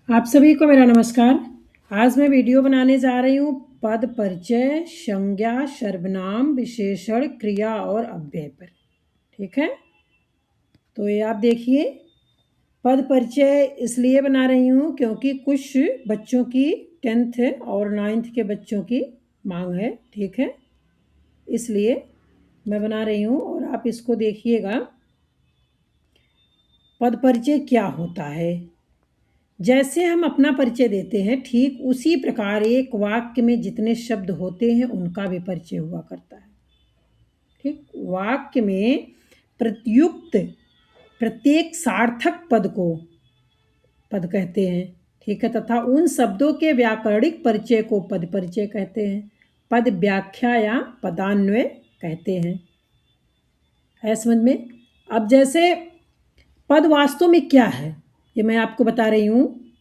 आप सभी को मेरा नमस्कार। आज मैं वीडियो बनाने जा रही हूँ पद परिचय, संज्ञा, सर्वनाम, विशेषण, क्रिया और अव्यय पर। ठीक है, तो ये आप देखिए, पद परिचय इसलिए बना रही हूँ क्योंकि कुछ बच्चों की 10th और 9th के बच्चों की मांग है। ठीक है, इसलिए मैं बना रही हूँ और आप इसको देखिएगा। पद परिचय क्या होता है? जैसे हम अपना परिचय देते हैं, ठीक उसी प्रकार एक वाक्य में जितने शब्द होते हैं उनका भी परिचय हुआ करता है। ठीक, वाक्य में प्रयुक्त प्रत्येक सार्थक पद को पद कहते हैं। ठीक है, तथा उन शब्दों के व्याकरणिक परिचय को पद परिचय कहते हैं। पद व्याख्या या पदान्वय कहते हैं। है समझ में? अब जैसे पद वास्तव में क्या है, ये मैं आपको बता रही हूँ।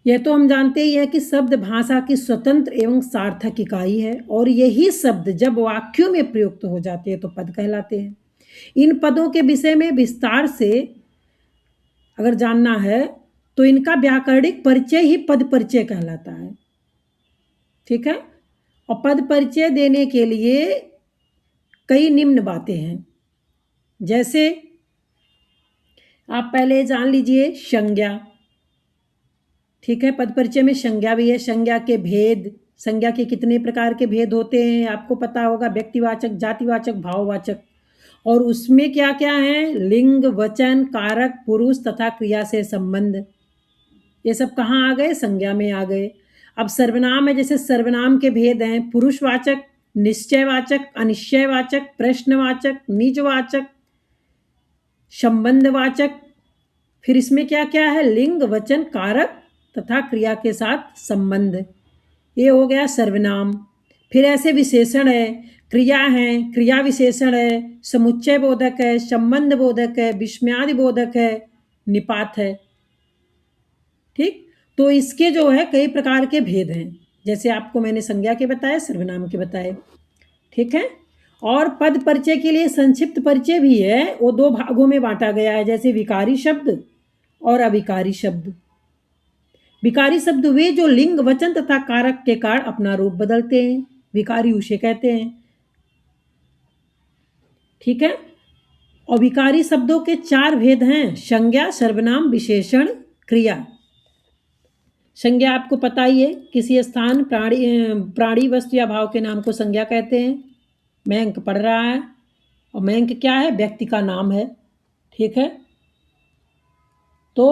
यह तो हम जानते ही हैं कि शब्द भाषा की स्वतंत्र एवं सार्थक इकाई है और यही शब्द जब वाक्यों में प्रयुक्त हो जाते हैं तो पद कहलाते हैं। इन पदों के विषय में विस्तार से अगर जानना है तो इनका व्याकरणिक परिचय ही पद परिचय कहलाता है। ठीक है, और पद परिचय देने के लिए कई निम्न बातें हैं। जैसे आप पहले जान लीजिए संज्ञा। ठीक है, पद परिचय में संज्ञा भी है। संज्ञा के भेद, संज्ञा के कितने प्रकार के भेद होते हैं आपको पता होगा। व्यक्तिवाचक, जातिवाचक, भाववाचक। और उसमें क्या क्या है? लिंग, वचन, कारक, पुरुष तथा क्रिया से संबंध। ये सब कहाँ आ गए? संज्ञा में आ गए। अब सर्वनाम है, जैसे सर्वनाम के भेद हैं पुरुषवाचक, निश्चयवाचक, अनिश्चयवाचक, प्रश्नवाचक, निजवाचक, संबंधवाचक। फिर इसमें क्या क्या है? लिंग, वचन, कारक तथा क्रिया के साथ संबंध। ये हो गया सर्वनाम। फिर ऐसे विशेषण है, क्रिया है, क्रिया विशेषण है, समुच्चय बोधक है, संबंध बोधक है, विस्मयादि बोधक है, निपात है। ठीक, तो इसके जो है कई प्रकार के भेद हैं, जैसे आपको मैंने संज्ञा के बताए, सर्वनाम के बताए। ठीक है, और पद परिचय के लिए संक्षिप्त परिचय भी है। वो दो भागों में बांटा गया है, जैसे विकारी शब्द और अविकारी शब्द। विकारी शब्द वे जो लिंग, वचन तथा कारक के कारण अपना रूप बदलते हैं, विकारी उसे कहते हैं। ठीक है, और विकारी शब्दों के 4 भेद हैं: संज्ञा, सर्वनाम, विशेषण, क्रिया। संज्ञा आपको पता ही है, किसी स्थान, प्राणी, वस्तु या भाव के नाम को संज्ञा कहते हैं। मयंक पढ़ रहा है, और मयंक क्या है? व्यक्ति का नाम है। ठीक है, तो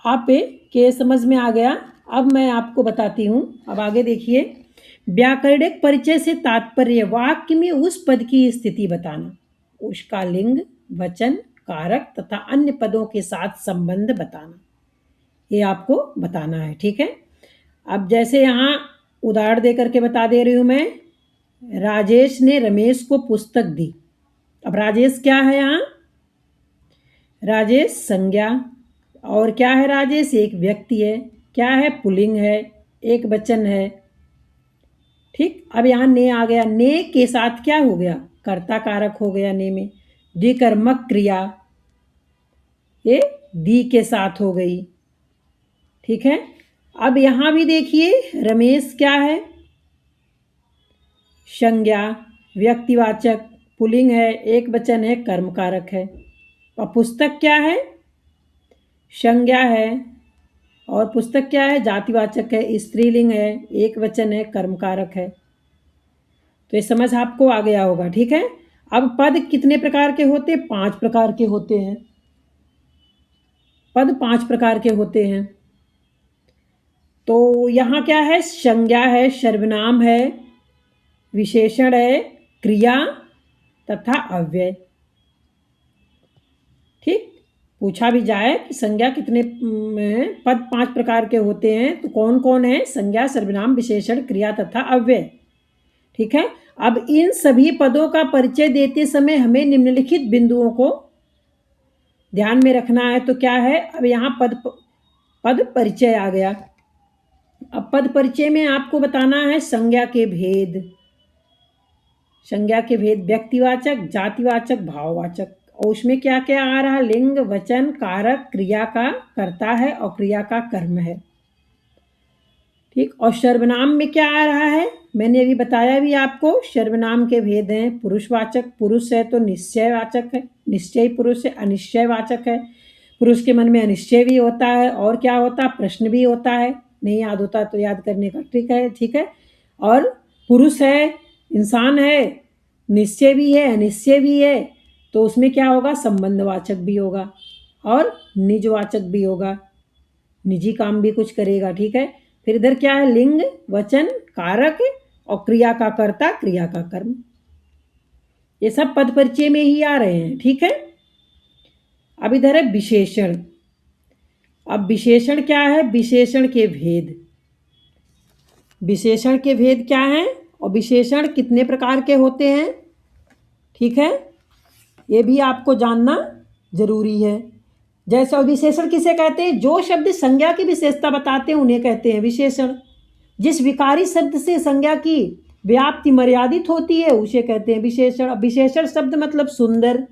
आप के समझ में आ गया। अब मैं आपको बताती हूँ। अब आगे देखिए, व्याकरणिक परिचय से तात्पर्य वाक्य में उस पद की स्थिति बताना, उसका लिंग, वचन, कारक तथा अन्य पदों के साथ संबंध बताना, ये आपको बताना है। ठीक है, अब जैसे यहाँ उदाहरण दे करके बता दे रही हूँ मैं। राजेश ने रमेश को पुस्तक दी। अब राजेश क्या है यहाँ? राजेश संज्ञा। और क्या है? राजेश एक व्यक्ति है। क्या है? पुल्लिंग है, एक वचन है। ठीक, अब यहाँ ने आ गया। ने के साथ क्या हो गया? कर्ता कारक हो गया ने में। द्विकर्मक क्रिया ये दी के साथ हो गई। ठीक है, अब यहाँ भी देखिए, रमेश क्या है? संज्ञा, व्यक्तिवाचक, पुल्लिंग है, एक वचन है, कर्म कारक है। और पुस्तक क्या है? संज्ञा है, और पुस्तक क्या है? जातिवाचक है, स्त्रीलिंग है, एक वचन है, कर्म कारक है। तो ये समझ आपको आ गया होगा। ठीक है, अब पद कितने प्रकार के होते हैं? 5 प्रकार के होते हैं। पद 5 प्रकार के होते हैं। तो यहाँ क्या है? संज्ञा है, सर्वनाम है, विशेषण है, क्रिया तथा अव्यय। ठीक, पूछा भी जाए कि संज्ञा कितने पद 5 प्रकार के होते हैं, तो कौन कौन है? संज्ञा, सर्वनाम, विशेषण, क्रिया तथा अव्यय। ठीक है, अब इन सभी पदों का परिचय देते समय हमें निम्नलिखित बिंदुओं को ध्यान में रखना है। तो क्या है? अब यहाँ पद परिचय आ गया। अब पद परिचय में आपको बताना है संज्ञा के भेद। संज्ञा के भेद व्यक्तिवाचक, जातिवाचक, भाववाचक। और उसमें क्या क्या आ रहा है? लिंग, वचन, कारक, क्रिया का कर्ता है और क्रिया का कर्म है। ठीक। और सर्वनाम में क्या आ रहा है, मैंने अभी बताया भी आपको, सर्वनाम के भेद हैं। पुरुषवाचक, पुरुष है तो निश्चयवाचक है, निश्चयी पुरुष है, अनिश्चयवाचक है। पुरुष के मन में अनिश्चय भी होता है, और क्या होता है, प्रश्न भी होता है। नहीं याद होता तो याद करने का ट्रिक है, ठीक है। और पुरुष है, इंसान है, निश्चय भी है, अनिश्चय भी है, तो उसमें क्या होगा, संबंधवाचक भी होगा और निजवाचक भी होगा, निजी काम भी कुछ करेगा, ठीक है। फिर इधर क्या है, लिंग, वचन, कारक और क्रिया का कर्ता, क्रिया का कर्म। ये सब पद परिचय में ही आ रहे हैं, ठीक है। अब इधर है विशेषण। अब विशेषण क्या है, विशेषण के भेद। विशेषण के भेद क्या हैं और विशेषण कितने प्रकार के होते हैं, ठीक है, ये भी आपको जानना जरूरी है। जैसा विशेषण किसे कहते हैं, जो शब्द संज्ञा की विशेषता बताते हैं उन्हें कहते हैं विशेषण। जिस विकारी शब्द से संज्ञा की व्याप्ति मर्यादित होती है उसे कहते हैं विशेषण। अब विशेषण शब्द मतलब सुंदर,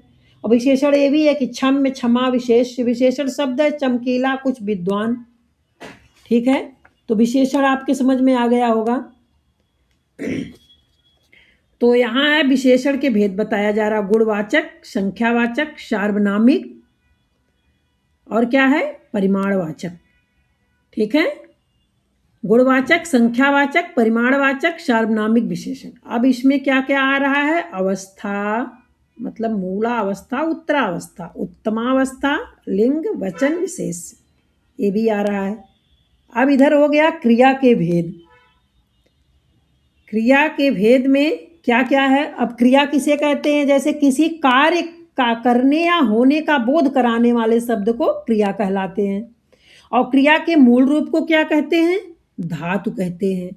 और विशेषण ये भी है कि क्षम में क्षमा विशेष विशेषण शब्द है, चमकीला, कुछ विद्वान, ठीक है। तो विशेषण आपके समझ में आ गया होगा। तो यहाँ है विशेषण के भेद बताया जा रहा, गुणवाचक, संख्यावाचक, सार्वनामिक और क्या है, परिमाणवाचक, ठीक है। गुणवाचक, संख्यावाचक, परिमाणवाचक, सार्वनामिक विशेषण। अब इसमें क्या क्या आ रहा है, अवस्था मतलब मूलावस्था, उत्तरावस्था, उत्तमावस्था, लिंग, वचन, विशेष, ये भी आ रहा है। अब इधर हो गया क्रिया के भेद। क्रिया के भेद में क्या क्या है, अब क्रिया किसे कहते हैं, जैसे किसी कार्य का करने या होने का बोध कराने वाले शब्द को क्रिया कहलाते हैं। और क्रिया के मूल रूप को क्या कहते हैं, धातु कहते हैं।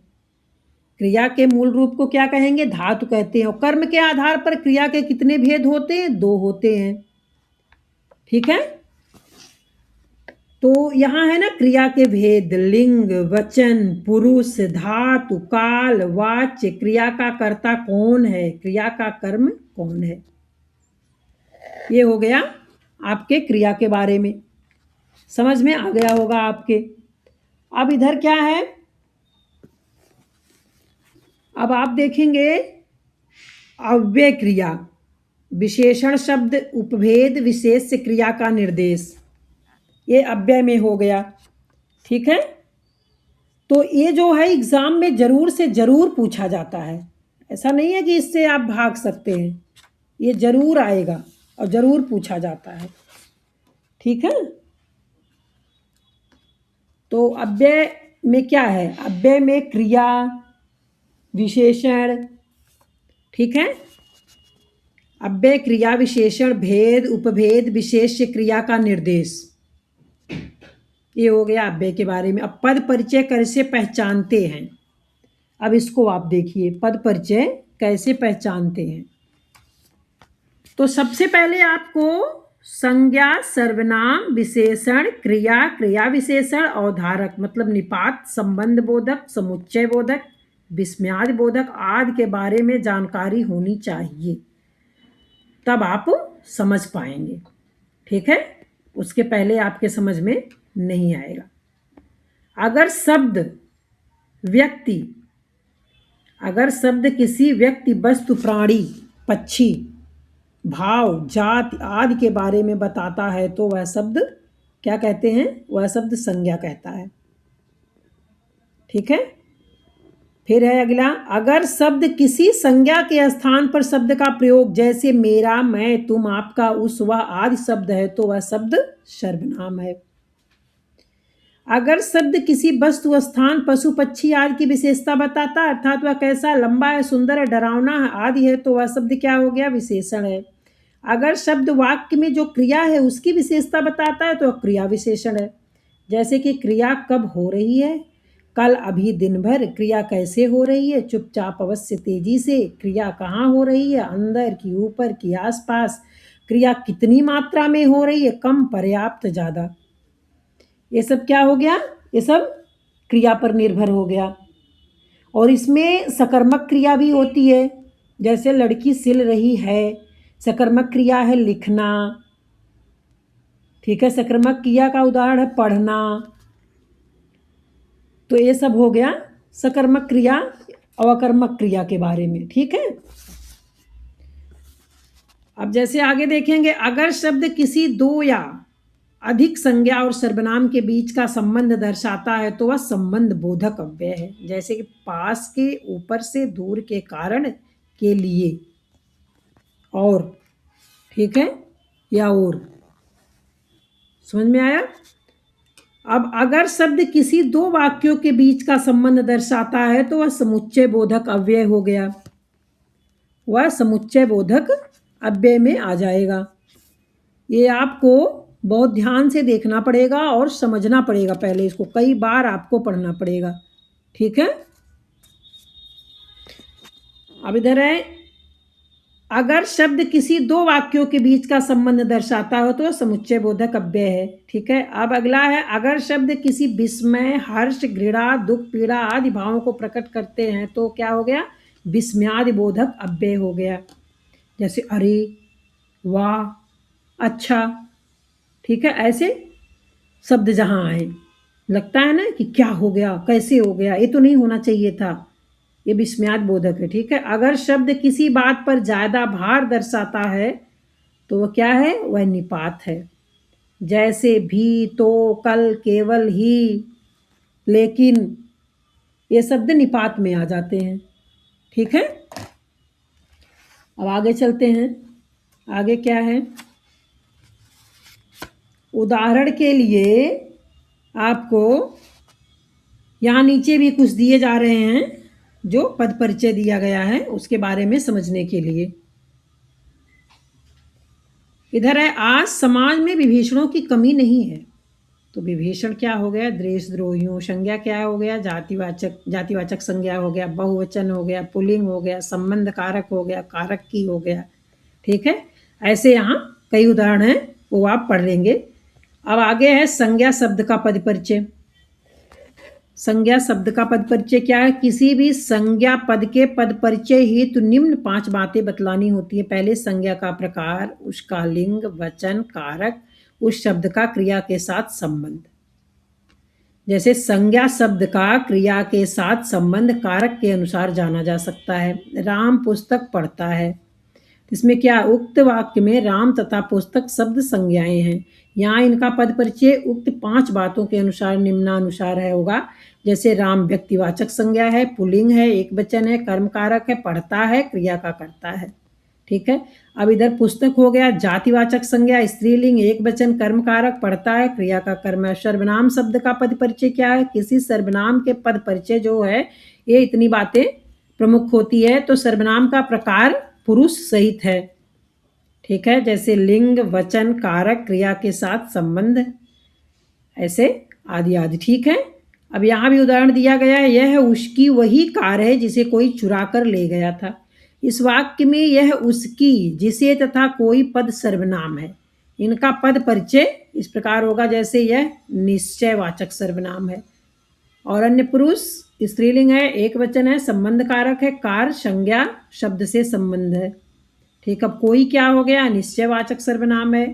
क्रिया के मूल रूप को क्या कहेंगे, धातु कहते हैं। और कर्म के आधार पर क्रिया के कितने भेद होते हैं, 2 होते हैं, ठीक है। तो यहाँ है ना क्रिया के भेद, लिंग, वचन, पुरुष, धातु, काल, वाच्य, क्रिया का कर्ता कौन है, क्रिया का कर्म कौन है। ये हो गया आपके क्रिया के बारे में, समझ में आ गया होगा आपके। अब इधर क्या है, अब आप देखेंगे अव्यय क्रिया, विशेषण शब्द उपभेद विशेष क्रिया का निर्देश, ये अव्यय में हो गया, ठीक है। तो ये जो है एग्जाम में जरूर से जरूर पूछा जाता है, ऐसा नहीं है कि इससे आप भाग सकते हैं, ये जरूर आएगा और जरूर पूछा जाता है, ठीक है। तो अव्यय में क्या है, अव्यय में क्रिया, विशेषण, ठीक है। अव्यय, क्रिया, विशेषण, भेद, उपभेद, विशेष्य क्रिया का निर्देश, ये हो गया अव्यय के बारे में। अब पद परिचय कैसे पहचानते हैं, अब इसको आप देखिए, पद परिचय कैसे पहचानते हैं। तो सबसे पहले आपको संज्ञा, सर्वनाम, विशेषण, क्रिया, क्रिया विशेषण, अवधारक मतलब निपात, संबंध बोधक, समुच्चय बोधक, विस्मयादि बोधक आदि के बारे में जानकारी होनी चाहिए, तब आप समझ पाएंगे, ठीक है। उसके पहले आपके समझ में नहीं आएगा। अगर शब्द किसी व्यक्ति, वस्तु, प्राणी, पक्षी, भाव, जाति आदि के बारे में बताता है तो वह शब्द क्या कहते हैं, वह शब्द संज्ञा कहता है, ठीक है। फिर है अगला, अगर शब्द किसी संज्ञा के स्थान पर शब्द का प्रयोग, जैसे मेरा, मैं, तुम, आपका, उस, वह आदि शब्द है तो वह शब्द सर्वनाम है। अगर शब्द किसी वस्तु, स्थान, पशु, पक्षी आदि की विशेषता बताता है, अर्थात वह कैसा, लंबा है, सुंदर है, डरावना है आदि है, तो वह शब्द क्या हो गया, विशेषण है। अगर शब्द वाक्य में जो क्रिया है उसकी विशेषता बताता है तो वह क्रिया विशेषण है। जैसे कि क्रिया कब हो रही है, कल, अभी, दिन भर। क्रिया कैसे हो रही है, चुपचाप, अवश्य, तेजी से। क्रिया कहाँ हो रही है, अंदर की, ऊपर की, आसपास। क्रिया कितनी मात्रा में हो रही है, कम, पर्याप्त, ज़्यादा। ये सब क्या हो गया, ये सब क्रिया पर निर्भर हो गया। और इसमें सकर्मक क्रिया भी होती है, जैसे लड़की सिल रही है, सकर्मक क्रिया है लिखना, ठीक है। सकर्मक क्रिया का उदाहरण है पढ़ना, तो ये सब हो गया सकर्मक क्रिया अवकर्मक क्रिया के बारे में। ठीक है, अब जैसे आगे देखेंगे, अगर शब्द किसी दो या अधिक संज्ञा और सर्वनाम के बीच का संबंध दर्शाता है तो वह संबंध बोधक अव्यय है। जैसे कि पास के, ऊपर से, दूर के, कारण, के लिए, और, ठीक है, या और। समझ में आया? अब अगर शब्द किसी दो वाक्यों के बीच का संबंध दर्शाता है तो वह समुच्चय बोधक अव्यय हो गया, वह समुच्चय बोधक अव्यय में आ जाएगा। ये आपको बहुत ध्यान से देखना पड़ेगा और समझना पड़ेगा, पहले इसको कई बार आपको पढ़ना पड़ेगा। ठीक है, अब इधर है, अगर शब्द किसी दो वाक्यों के बीच का संबंध दर्शाता हो तो समुच्चय बोधक अव्यय है। ठीक है, अब अगला है, अगर शब्द किसी विस्मय, हर्ष, घृणा, दुख, पीड़ा आदि भावों को प्रकट करते हैं तो क्या हो गया? विस्मयादि बोधक अव्यय हो गया। जैसे अरे, वाह, अच्छा। ठीक है, ऐसे शब्द जहाँ आए, लगता है ना कि क्या हो गया, कैसे हो गया, ये तो नहीं होना चाहिए था, ये विस्मयाद बोधक है। ठीक है, अगर शब्द किसी बात पर ज्यादा भार दर्शाता है तो वह क्या है? वह निपात है। जैसे भी, तो, कल, केवल, ही, लेकिन, ये शब्द निपात में आ जाते हैं। ठीक है, अब आगे चलते हैं। आगे क्या है? उदाहरण के लिए आपको यहाँ नीचे भी कुछ दिए जा रहे हैं जो पद परिचय दिया गया है, उसके बारे में समझने के लिए। इधर है, आज समाज में विभीषणों की कमी नहीं है। तो विभीषण क्या हो गया? देशद्रोहियों। संज्ञा क्या हो गया? जातिवाचक संज्ञा हो गया, बहुवचन हो गया, पुल्लिंग हो गया, संबंध कारक हो गया, कारक की हो गया। ठीक है, ऐसे यहाँ कई उदाहरण हैं, वो आप पढ़ लेंगे। अब आगे है संज्ञा शब्द का पद परिचय। संज्ञा शब्द का पद परिचय क्या है? किसी भी संज्ञा पद के पद परिचय हेतु निम्न 5 बातें बतलानी होती है। पहले संज्ञा का प्रकार, उसका लिंग, वचन, कारक, उस शब्द का क्रिया के साथ संबंध। जैसे संज्ञा शब्द का क्रिया के साथ संबंध कारक के अनुसार जाना जा सकता है। राम पुस्तक पढ़ता है, इसमें क्या? उक्त वाक्य में राम तथा पुस्तक शब्द संज्ञाएं हैं। यहाँ इनका पद परिचय उक्त 5 बातों के अनुसार निम्नानुसार है होगा। जैसे राम व्यक्तिवाचक संज्ञा है, पुल्लिंग है, एक वचन है, कर्म कारक है, पढ़ता है, क्रिया का करता है। ठीक है, अब इधर पुस्तक हो गया जातिवाचक संज्ञा, स्त्रीलिंग, एक वचन, कर्म कारक, पढ़ता है, क्रिया का कर्म है। सर्वनाम शब्द का पद परिचय क्या है? किसी सर्वनाम के पद परिचय जो है, ये इतनी बातें प्रमुख होती है। तो सर्वनाम का प्रकार पुरुष सहित है। ठीक है, जैसे लिंग, वचन, कारक, क्रिया के साथ संबंध, ऐसे आदि आदि। ठीक है, अब यहाँ भी उदाहरण दिया गया है, यह उसकी वही कार है जिसे कोई चुरा कर ले गया था। इस वाक्य में यह उसकी, जिसे तथा कोई पद सर्वनाम है। इनका पद परिचय इस प्रकार होगा, जैसे यह निश्चयवाचक सर्वनाम है, और अन्य पुरुष स्त्रीलिंग है, एक वचन है, संबंध कारक है, कार संज्ञा शब्द से संबंध है। ठीक, अब कोई क्या हो गया? निश्चयवाचक सर्वनाम है,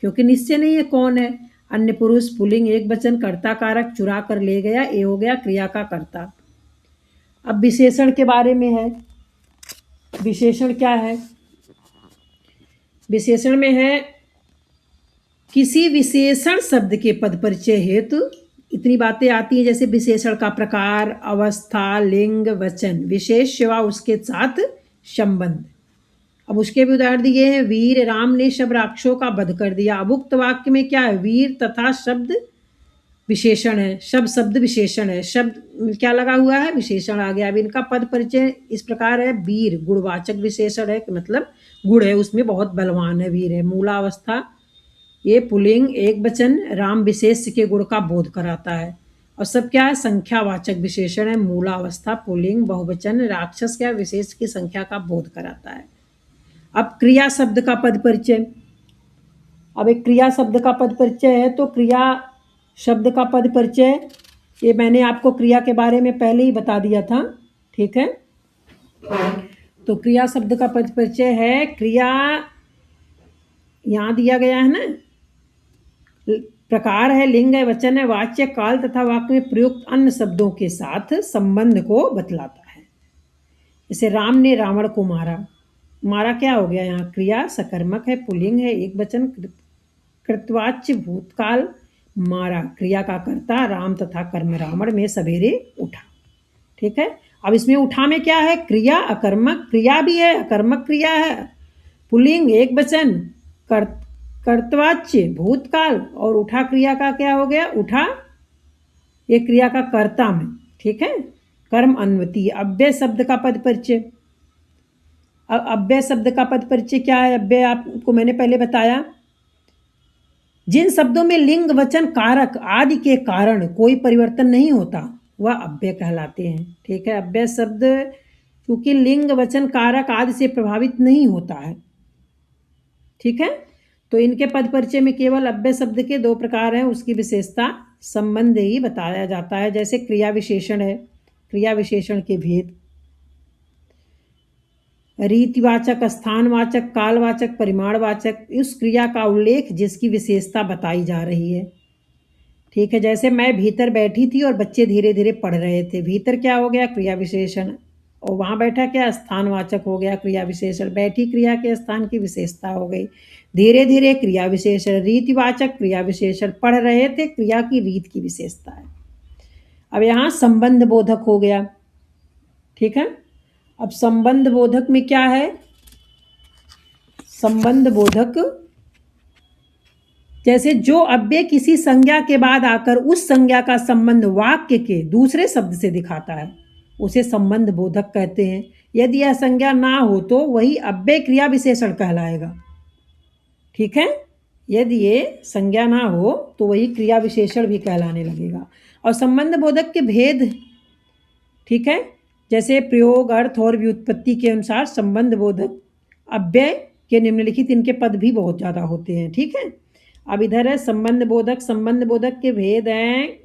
क्योंकि निश्चय नहीं है कौन है। अन्य पुरुष पुल्लिंग, एक वचन, कर्ता कारक, चुरा कर ले गया, ये हो गया क्रिया का कर्ता। अब विशेषण के बारे में है। विशेषण क्या है? विशेषण में है किसी विशेषण शब्द के पद परिचय हेतु इतनी बातें आती हैं, जैसे विशेषण का प्रकार, अवस्था, लिंग, वचन, विशेष सेवा, उसके साथ संबंध। अब उसके भी उदाहरण दिए हैं। वीर राम ने सब राक्षसों का वध कर दिया। अब उक्त वाक्य में क्या है? वीर तथा शब्द विशेषण है, शब्द विशेषण है, शब्द क्या लगा हुआ है? विशेषण आ गया। अब इनका पद परिचय इस प्रकार है, वीर गुणवाचक विशेषण है, मतलब गुण है, उसमें बहुत बलवान है, वीर है। मूलावस्था, ये पुल्लिंग, एक वचन, राम विशेष के गुण का बोध कराता है। और सब क्या है? संख्यावाचक विशेषण है, मूलावस्था, पुल्लिंग, बहुवचन, राक्षस क्या? विशेष की संख्या का बोध कराता है। अब क्रिया शब्द का पद परिचय। अब एक क्रिया शब्द का पद परिचय है, तो क्रिया शब्द का पद परिचय, ये मैंने आपको क्रिया के बारे में पहले ही बता दिया था। ठीक है, तो क्रिया शब्द का पद परिचय है, क्रिया यहाँ दिया गया है ना, प्रकार है, लिंग है, वचन है, वाच्य, काल तथा वाक्य में प्रयुक्त अन्य शब्दों के साथ संबंध को बतलाता है। जैसे राम ने रावण को मारा, मारा क्या हो गया यहाँ, क्रिया सकर्मक है, पुल्लिंग है, एक वचन, कृतवाच्य भूतकाल, मारा क्रिया का कर्ता राम तथा कर्म रावण में सवेरे उठा। ठीक है, अब इसमें उठा में क्या है, क्रिया, अकर्मक क्रिया भी है, अकर्मक क्रिया है, पुल्लिंग एक वचन, कर्तवाच्य भूतकाल, और उठा क्रिया का क्या हो गया, उठा ये क्रिया का कर्ता में। ठीक है, कर्म अन्वती। अव्यय शब्द का पद परिचय। अब अव्यय शब्द का पद परिचय क्या है, अव्यय आपको मैंने पहले बताया, जिन शब्दों में लिंग वचन कारक आदि के कारण कोई परिवर्तन नहीं होता वह अव्यय कहलाते हैं। ठीक है, अव्यय शब्द क्योंकि लिंग वचन कारक आदि से प्रभावित नहीं होता है। ठीक है, तो इनके पद परिचय में केवल अव्यय शब्द के दो प्रकार हैं, उसकी विशेषता संबंध ही बताया जाता है। जैसे क्रिया विशेषण है, क्रिया विशेषण के भेद, रीतिवाचक, स्थानवाचक, कालवाचक, परिमाणवाचक, उस क्रिया का उल्लेख जिसकी विशेषता बताई जा रही है। ठीक है, जैसे मैं भीतर बैठी थी और बच्चे धीरे धीरे पढ़ रहे थे, भीतर क्या हो गया, क्रिया विशेषण, और वहाँ बैठा क्या, स्थानवाचक हो गया, क्रिया विशेषण, बैठी क्रिया के स्थान की विशेषता हो गई, धीरे धीरे क्रिया विशेषण, रीतिवाचक क्रिया विशेषण, पढ़ रहे थे क्रिया की रीत की विशेषता है। अब यहाँ संबंध बोधक हो गया। ठीक है, अब संबंध बोधक में क्या है, संबंध बोधक जैसे जो अव्यय किसी संज्ञा के बाद आकर उस संज्ञा का संबंध वाक्य के दूसरे शब्द से दिखाता है उसे संबंध बोधक कहते हैं। यदि यह संज्ञा ना हो तो वही अव्यय क्रिया विशेषण कहलाएगा। ठीक है, यदि ये संज्ञा ना हो तो वही क्रिया विशेषण भी कहलाने लगेगा। और संबंध बोधक के भेद, ठीक है, जैसे प्रयोग, अर्थ और व्युत्पत्ति के अनुसार संबंध बोधक अव्यय के निम्नलिखित इनके पद भी बहुत ज़्यादा होते हैं। ठीक है, अब इधर है संबंध बोधक। संबंध बोधक के भेद हैं,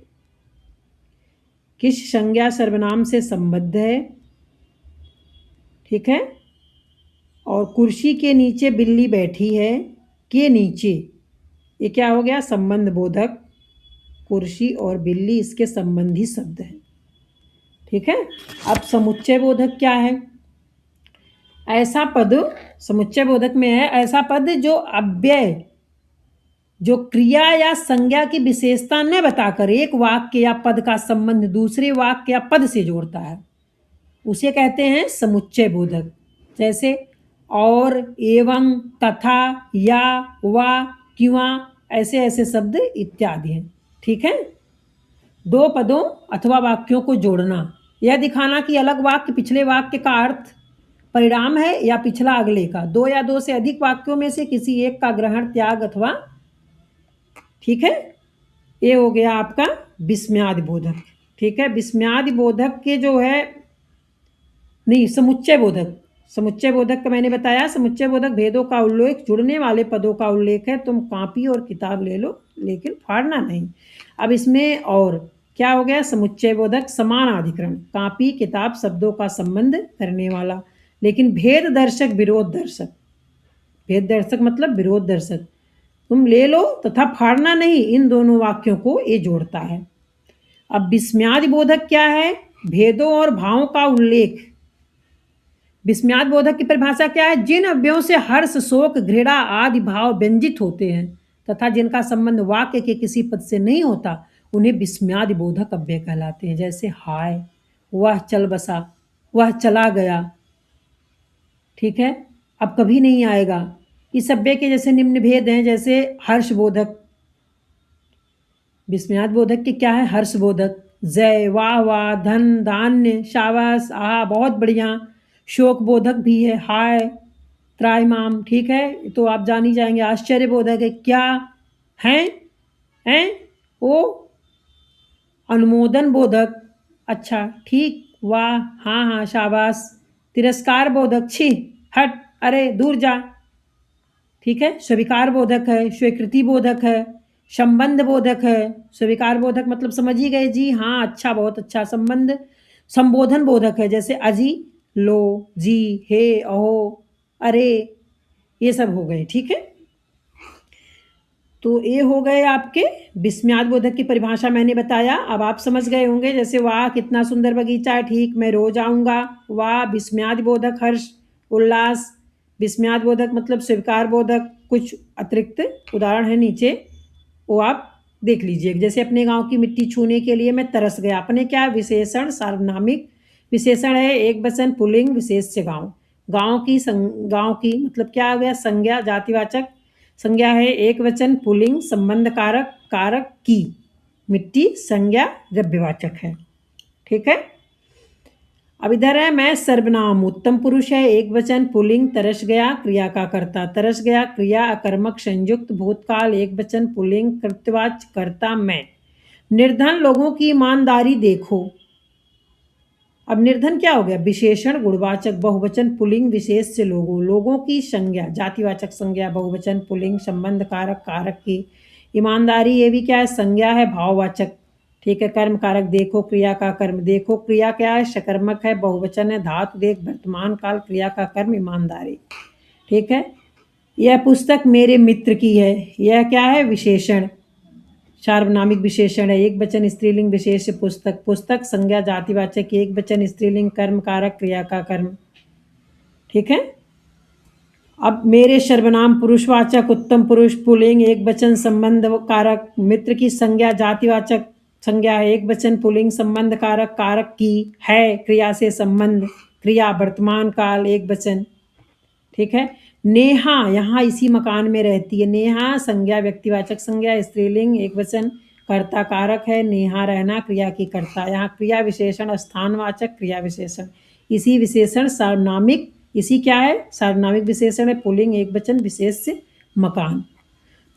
किस संज्ञा सर्वनाम से संबद्ध है, ठीक है, और कुर्सी के नीचे बिल्ली बैठी है के नीचे, ये क्या हो गया, संबंध बोधक, कुर्सी और बिल्ली इसके संबंधी शब्द हैं। ठीक है, अब समुच्चय बोधक क्या है, ऐसा पद, समुच्चय बोधक में है ऐसा पद जो अव्यय, जो क्रिया या संज्ञा की विशेषता न बताकर एक वाक्य या पद का संबंध दूसरे वाक्य या पद से जोड़ता है, उसे कहते हैं समुच्चय बोधक। जैसे और, एवं, तथा, या, वा, क्यों, ऐसे ऐसे शब्द इत्यादि हैं। ठीक है, दो पदों अथवा वाक्यों को जोड़ना, यह दिखाना कि अलग वाक्य पिछले वाक्य का अर्थ परिणाम है या पिछला अगले का, दो या दो से अधिक वाक्यों में से किसी एक का ग्रहण, त्याग अथवा। ठीक है, ये हो गया आपका विस्मयादि बोधक। ठीक है, विस्मयादि बोधक के जो है, नहीं, समुच्चय बोधक, समुच्चय बोधक का मैंने बताया, समुच्चय बोधक भेदों का उल्लेख, जुड़ने वाले पदों का उल्लेख है। तुम कॉपी और किताब ले लो लेकिन फाड़ना नहीं। अब इसमें और क्या हो गया, समुच्चय बोधक समान अधिकरण, कॉपी किताब शब्दों का संबंध करने वाला, लेकिन भेद दर्शक विरोध दर्शक, भेद दर्शक मतलब विरोध दर्शक, तुम ले लो तथा फाड़ना नहीं, इन दोनों वाक्यों को ये जोड़ता है। अब विस्मयादि बोधक क्या है, भेदों और भावों का उल्लेख। विस्मयाद बोधक की परिभाषा क्या है, जिन अव्ययों से हर्ष, शोक, घृणा आदि भाव व्यंजित होते हैं तथा जिनका संबंध वाक्य के किसी पद से नहीं होता उन्हें विस्मयादि बोधक अव्यय कहलाते हैं। जैसे हाय, वह चल बसा, वह चला गया, ठीक है, अब कभी नहीं आएगा, इस अव्यय के जैसे निम्न भेद हैं। जैसे हर्ष बोधक, विस्मयाद बोधक के क्या है, हर्ष बोधक, जय, वाह वाह, धन, धान्य, शाबाश, आहा, बहुत बढ़िया। शोक बोधक भी है, हाय, त्रायमाम, ठीक है, तो आप जान ही जाएंगे। आश्चर्य बोधक है, क्या हैं, हैं, ओ। अनुमोदन बोधक, अच्छा, ठीक, वाह, हाँ हाँ, शाबाश। तिरस्कार बोधक, छी, हट, अरे दूर जा, ठीक है। स्वीकार बोधक है, स्वीकृति बोधक है, संबंध बोधक है। स्वीकार बोधक मतलब समझ ही गए जी, हाँ, अच्छा, बहुत अच्छा। संबंध, संबोधन बोधक है, जैसे अजी, लो, जी, हे, अहो, अरे, ये सब हो गए। ठीक है, तो ये हो गए आपके विस्मयादिबोधक की परिभाषा मैंने बताया। अब आप समझ गए होंगे, जैसे वाह कितना सुंदर बगीचा है, ठीक मैं रोज आऊँगा। वाह विस्मयादिबोधक हर्ष, उल्लास। विस्मयादिबोधक मतलब स्वीकार बोधक। कुछ अतिरिक्त उदाहरण है नीचे, वो आप देख लीजिए। जैसे अपने गाँव की मिट्टी छूने के लिए मैं तरस गया। अपने क्या विशेषण सार्वनामिक विशेषण है, एक वचन पुल्लिंग विशेष से गाँव। गाँव की मतलब क्या हो गया, संज्ञा जातिवाचक संज्ञा है, एक वचन पुल्लिंग संबंध कारक कारक की। मिट्टी संज्ञा द्रव्यवाचक है, ठीक है। अब इधर है मैं सर्वनाम उत्तम पुरुष है, एक वचन पुल्लिंग तरस गया क्रिया का कर्ता। तरस गया क्रिया अकर्मक संयुक्त भूतकाल, एक वचन पुल्लिंग कृत्यवाच्य कर्ता मैं। निर्धन लोगों की ईमानदारी देखो। अब निर्धन क्या हो गया, विशेषण गुणवाचक बहुवचन पुल्लिंग विशेष से लोगों की संज्ञा जातिवाचक संज्ञा बहुवचन पुल्लिंग संबंध कारक कारक की। ईमानदारी ये भी क्या है, संज्ञा है भाववाचक, ठीक है। कर्म कारक देखो क्रिया का कर्म, देखो क्रिया क्या है, सकर्मक है बहुवचन है। धातु देख वर्तमान काल क्रिया का कर्म ईमानदारी, ठीक है। यह पुस्तक मेरे मित्र की है, यह क्या है विशेषण सार्वनामिक विशेषण है, एक वचन स्त्रीलिंग विशेष से पुस्तक। पुस्तक संज्ञा जातिवाचक, एक वचन स्त्रीलिंग कर्म कारक क्रिया का कर्म, ठीक है। अब मेरे सर्वनाम पुरुषवाचक उत्तम पुरुष पुल्लिंग, एक वचन संबंध कारक। मित्र की संज्ञा जातिवाचक संज्ञा है, एक वचन पुल्लिंग संबंध कारक कारक की है क्रिया से संबंध। क्रिया वर्तमान काल एक वचन, ठीक है। नेहा यहाँ इसी मकान में रहती है। नेहा संज्ञा व्यक्तिवाचक संज्ञा स्त्रीलिंग एक वचन कर्ता कारक है। नेहा रहना क्रिया की कर्ता। यहाँ क्रिया विशेषण स्थानवाचक क्रिया विशेषण, इसी विशेषण सार्वनामिक, इसी क्या है सार्वनामिक विशेषण है पुल्लिंग एक वचन विशेष से मकान।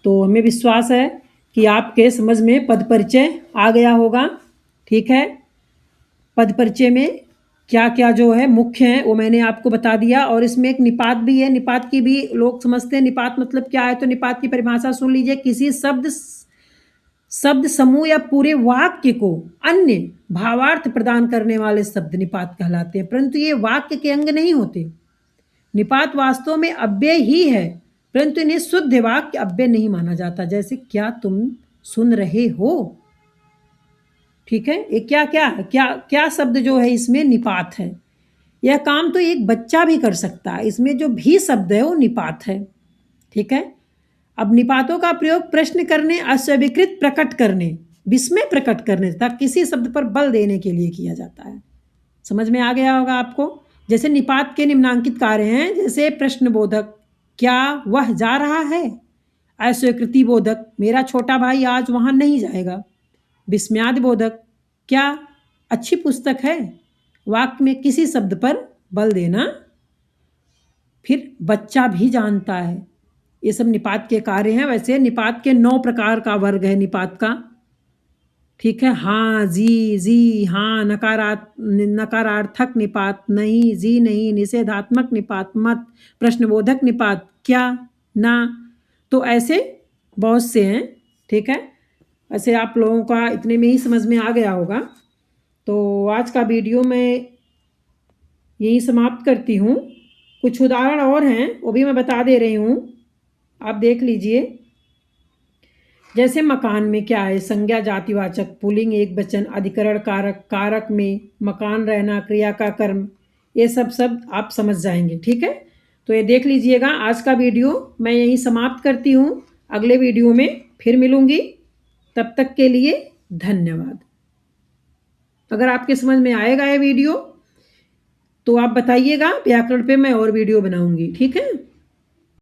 तो हमें विश्वास है कि आपके समझ में पद परिचय आ गया होगा, ठीक है। पद परिचय में क्या क्या जो है मुख्य है वो मैंने आपको बता दिया। और इसमें एक निपात भी है, निपात की भी लोग समझते हैं निपात मतलब क्या है। तो निपात की परिभाषा सुन लीजिए, किसी शब्द समूह या पूरे वाक्य को अन्य भावार्थ प्रदान करने वाले शब्द निपात कहलाते हैं, परंतु ये वाक्य के अंग नहीं होते। निपात वास्तव में अव्यय ही है, परंतु इन्हें शुद्ध वाक्य अव्यय नहीं माना जाता। जैसे क्या तुम सुन रहे हो, ठीक है। ये क्या क्या क्या क्या शब्द जो है इसमें निपात है। यह काम तो एक बच्चा भी कर सकता है, इसमें जो भी शब्द है वो निपात है, ठीक है। अब निपातों का प्रयोग प्रश्न करने, अस्वीकृत प्रकट करने, विस्मय प्रकट करने तथा किसी शब्द पर बल देने के लिए किया जाता है। समझ में आ गया होगा आपको। जैसे निपात के निम्नांकित कार्य हैं, जैसे प्रश्नबोधक क्या वह जा रहा है, अस्वीकृति बोधक मेरा छोटा भाई आज वहां नहीं जाएगा, विस्मयादिबोधक क्या अच्छी पुस्तक है, वाक्य में किसी शब्द पर बल देना। फिर बच्चा भी जानता है, ये सब निपात के कार्य हैं। वैसे निपात के 9 प्रकार का वर्ग है निपात का, ठीक है। हाँ जी हाँ, नकारार्थक निपात, नहीं जी नहीं, निषेधात्मक निपात, मत, प्रश्नबोधक निपात, क्या ना। तो ऐसे बहुत से हैं, ठीक है। ऐसे आप लोगों का इतने में ही समझ में आ गया होगा। तो आज का वीडियो मैं यही समाप्त करती हूँ। कुछ उदाहरण और हैं वो भी मैं बता दे रही हूँ, आप देख लीजिए। जैसे मकान में क्या है, संज्ञा जातिवाचक पुल्लिंग एक वचन अधिकरण कारक कारक में मकान रहना क्रिया का कर्म, ये सब शब्द आप समझ जाएंगे, ठीक है। तो ये देख लीजिएगा। आज का वीडियो मैं यहीं समाप्त करती हूँ, अगले वीडियो में फिर मिलूँगी। तब तक के लिए धन्यवाद। अगर आपके समझ में आएगा ये वीडियो तो आप बताइएगा, व्याकरण पे मैं और वीडियो बनाऊंगी, ठीक है।